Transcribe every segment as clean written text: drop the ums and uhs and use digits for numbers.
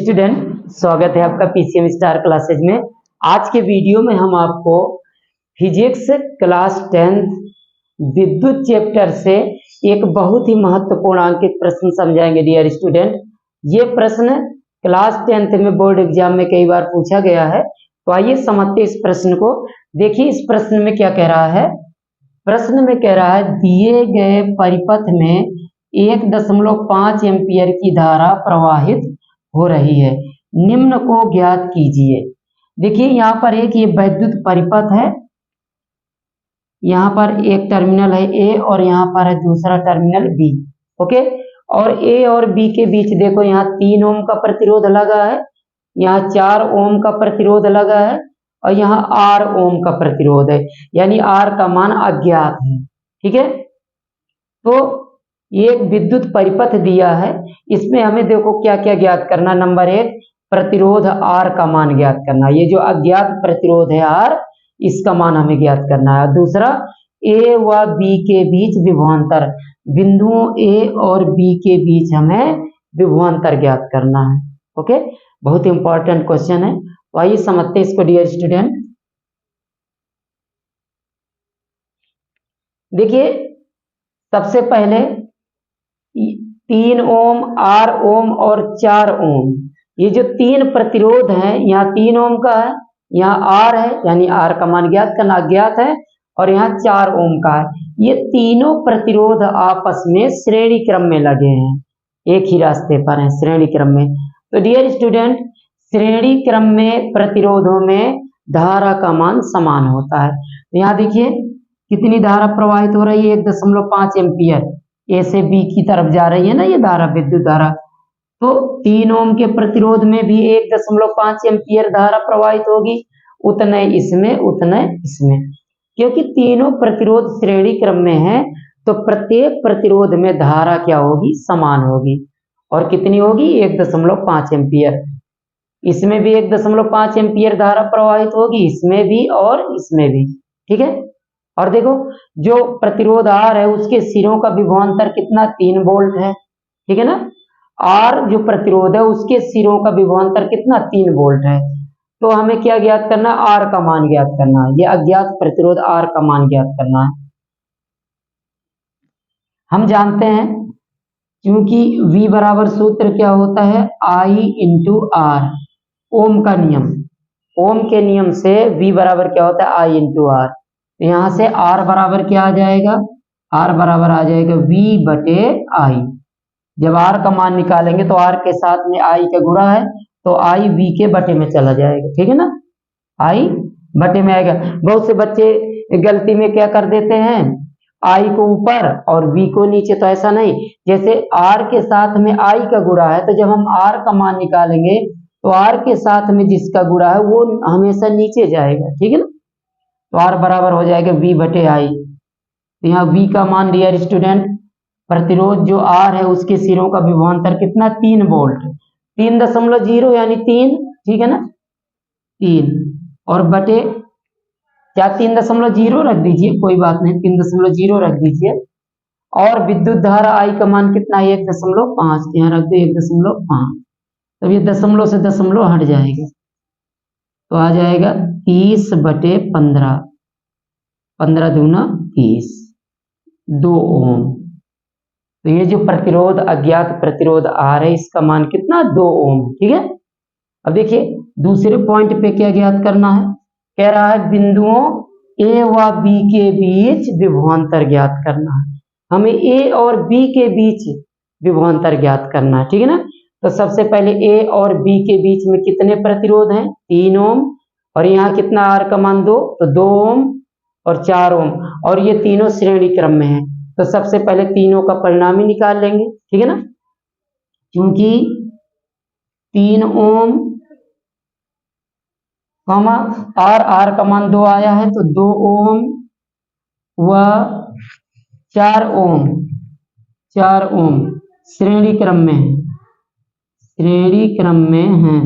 Student, स्वागत है आपका पीसीएम स्टार क्लासेज में। आज के वीडियो में हम आपको फिजिक्स क्लास 10th विद्युत चैप्टर से एक बहुत ही महत्वपूर्ण अंकित प्रश्न समझाएंगे डियर स्टूडेंट। ये प्रश्न क्लास 10th में बोर्ड एग्जाम में कई बार पूछा गया है, तो आइए समझते इस प्रश्न को। देखिए इस प्रश्न में क्या कह रहा है। प्रश्न में कह रहा है दिए गए परिपथ में 1.5 एम्पियर की धारा प्रवाहित हो रही है, निम्न को ज्ञात कीजिए। देखिए यहाँ पर एक ये वैद्युत परिपथ है, यहाँ पर एक टर्मिनल है ए और यहाँ पर है दूसरा टर्मिनल बी। ओके, और ए और बी के बीच देखो यहाँ 3 ओम का प्रतिरोध लगा है, यहाँ 4 ओम का प्रतिरोध लगा है और यहाँ 8 ओम का प्रतिरोध है, यानी आर का मान अज्ञात है। ठीक है, तो ये एक विद्युत परिपथ दिया है, इसमें हमें देखो क्या क्या ज्ञात करना। नंबर 1 प्रतिरोध आर का मान ज्ञात करना, ये जो अज्ञात प्रतिरोध है आर, इसका मान हमें ज्ञात करना है। दूसरा ए व बी के बीच विभवांतर, बिंदुओं ए और बी के बीच हमें विभवांतर ज्ञात करना है। ओके, बहुत इंपॉर्टेंट क्वेश्चन है, तो आइए समझते हैं इसको डियर स्टूडेंट। देखिए सबसे पहले 3 ओम, 8 ओम और 4 ओम, ये जो 3 प्रतिरोध हैं, यहाँ 3 ओम का है, यहाँ आर है, यानी आर का मान ज्ञात करना, अज्ञात है, और यहाँ 4 ओम का है। ये तीनों प्रतिरोध आपस में श्रेणी क्रम में लगे हैं, एक ही रास्ते पर हैं श्रेणी क्रम में। तो डियर स्टूडेंट, श्रेणी क्रम में प्रतिरोधों में धारा का मान समान होता है। तो यहाँ देखिए कितनी धारा प्रवाहित हो रही है, 1.5 एम्पियर ए से बी की तरफ जा रही है ना ये धारा, विद्युत धारा। तो 3 ओम के प्रतिरोध में भी 1.5 एम्पियर धारा प्रवाहित होगी, उतने इसमें उतने इसमें, क्योंकि तीनों प्रतिरोध श्रेणी क्रम में है, तो प्रत्येक प्रतिरोध में धारा क्या होगी, समान होगी। और कितनी होगी, 1.5 एम्पियर। इसमें भी 1.5 एम्पियर धारा प्रवाहित होगी, इसमें भी और इसमें भी। ठीक है, और देखो जो प्रतिरोध आर है उसके सिरों का विभवांतर कितना, 3 वोल्ट है। ठीक है ना, आर जो प्रतिरोध है उसके सिरों का विभवांतर कितना, 3 वोल्ट है। तो हमें क्या ज्ञात करना, आर का मान ज्ञात करना है, ये अज्ञात प्रतिरोध आर का मान ज्ञात करना है। हम जानते हैं क्योंकि V बराबर सूत्र क्या होता है, I इंटू आर, ओम का नियम, ओम के नियम से V बराबर क्या होता है, I इंटू आर। तो यहां से R बराबर क्या आ जाएगा, R बराबर आ जाएगा V बटे I। जब R का मान निकालेंगे तो R के साथ में I का गुणा है, तो I V के बटे में चला जाएगा। ठीक है ना, I बटे में आएगा। बहुत से बच्चे गलती में क्या कर देते हैं, I को ऊपर और V को नीचे, तो ऐसा नहीं। जैसे R के साथ में I का गुणा है, तो जब हम R का मान निकालेंगे तो R के साथ में जिसका गुणा है वो हमेशा नीचे जाएगा। ठीक है ना, तो R बराबर हो जाएगा V बटे I। तो यहाँ V का मान डियर स्टूडेंट, प्रतिरोध जो R है उसके सिरों का विभवांतर कितना, 3 वोल्ट, 3.0 यानी 3। ठीक है ना, 3 और बटे क्या, 3.0 रख दीजिए, कोई बात नहीं, 3.0 रख दीजिए। और विद्युत धारा I का मान कितना है, 1.5, यहाँ रख दो 1.5। तब ये दशमलव से दशमलव हट जाएगा, तो आ जाएगा 30 बटे 15, 15 दूना 30, 2 ओम। तो ये जो प्रतिरोध अज्ञात प्रतिरोध आ रहा है इसका मान कितना, 2 ओम। ठीक है, अब देखिए दूसरे पॉइंट पे क्या ज्ञात करना है, कह रहा है बिंदुओं ए व बी के बीच विभवांतर ज्ञात करना है। हमें ए और बी के बीच विभवांतर ज्ञात करना है। ठीक है ना, तो सबसे पहले ए और बी के बीच में कितने प्रतिरोध हैं, 3 ओम, और यहाँ कितना आर का मान 2, तो 2 ओम और 4 ओम, और ये तीनों श्रेणी क्रम में है। तो सबसे पहले तीनों का परिणामी निकाल लेंगे। ठीक है ना, क्योंकि 3 ओम आर का मान 2 आया है, तो 2 ओम व 4 ओम, 4 ओम श्रेणी क्रम में है, श्रेणी क्रम में हैं,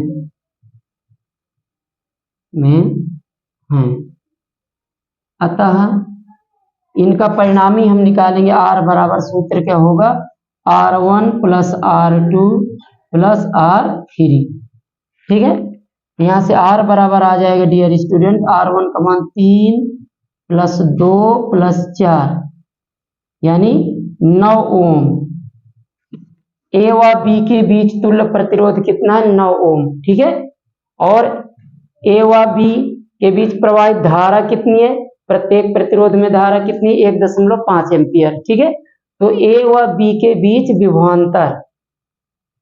अतः इनका परिणामी हम निकालेंगे। R बराबर सूत्र क्या होगा, R1 plus R2 plus R3। ठीक है, यहाँ से R बराबर आ जाएगा डियर स्टूडेंट, R1 का मान 3 प्लस 2 प्लस 4 यानी 9 ओम। ए व बी के बीच तुल्य प्रतिरोध कितना है? 9 ओम। ठीक है, और ए व बी के बीच प्रवाहित धारा कितनी है? प्रत्येक प्रतिरोध में धारा कितनी? 1.5 एम्पियर। ठीक है, तो ए व बी के बीच विभवांतर,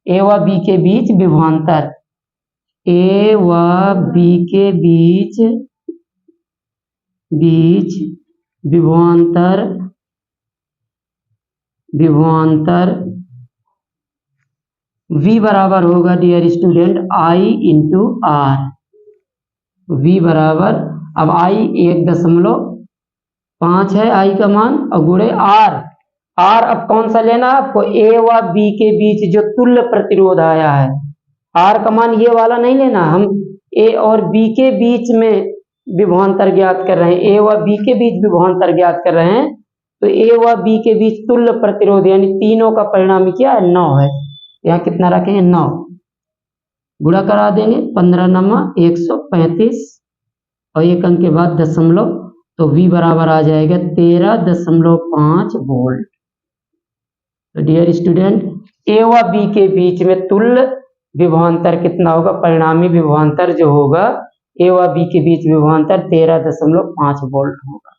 ए व बी के बीच विभवांतर, ए व बी के बीच विभवांतर V बराबर होगा dear student I into R. V बराबर, अब I 1.5 है I का मान, और गुणे R। R अब कौन सा लेना है आपको? A व B के बीच जो तुल्य प्रतिरोध आया है, R का मान ये वाला नहीं लेना, हम A और B के बीच में विभवांतर ज्ञात कर रहे हैं, A व B के बीच विभवांतर ज्ञात कर रहे हैं, तो A व B के बीच तुल्य प्रतिरोध यानी तीनों का परिणामी क्या है? 9 है। यहाँ कितना रखेंगे? 9 गुणा करा देंगे, 15 नमा 135 और एक अंक के बाद दशमलव, तो V बराबर आ जाएगा 13.5 वोल्ट। तो डियर स्टूडेंट, A व B के बीच में तुल्य विभवांतर कितना होगा? परिणामी विभवांतर जो होगा A व B के बीच विभवांतर 13.5 वोल्ट होगा।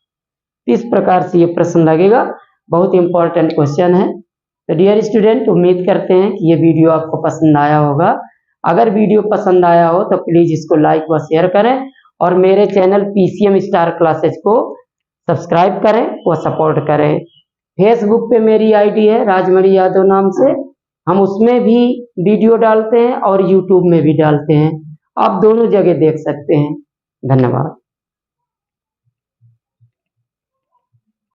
इस प्रकार से ये प्रश्न लगेगा, बहुत इंपॉर्टेंट क्वेश्चन है। तो डियर स्टूडेंट, उम्मीद करते हैं कि ये वीडियो आपको पसंद आया होगा। अगर वीडियो पसंद आया हो तो प्लीज इसको लाइक व शेयर करें, और मेरे चैनल PCM स्टार क्लासेज को सब्सक्राइब करें व सपोर्ट करें। फेसबुक पे मेरी आईडी है राजमणि यादव नाम से, हम उसमें भी वीडियो डालते हैं और यूट्यूब में भी डालते हैं, आप दोनों जगह देख सकते हैं। धन्यवाद।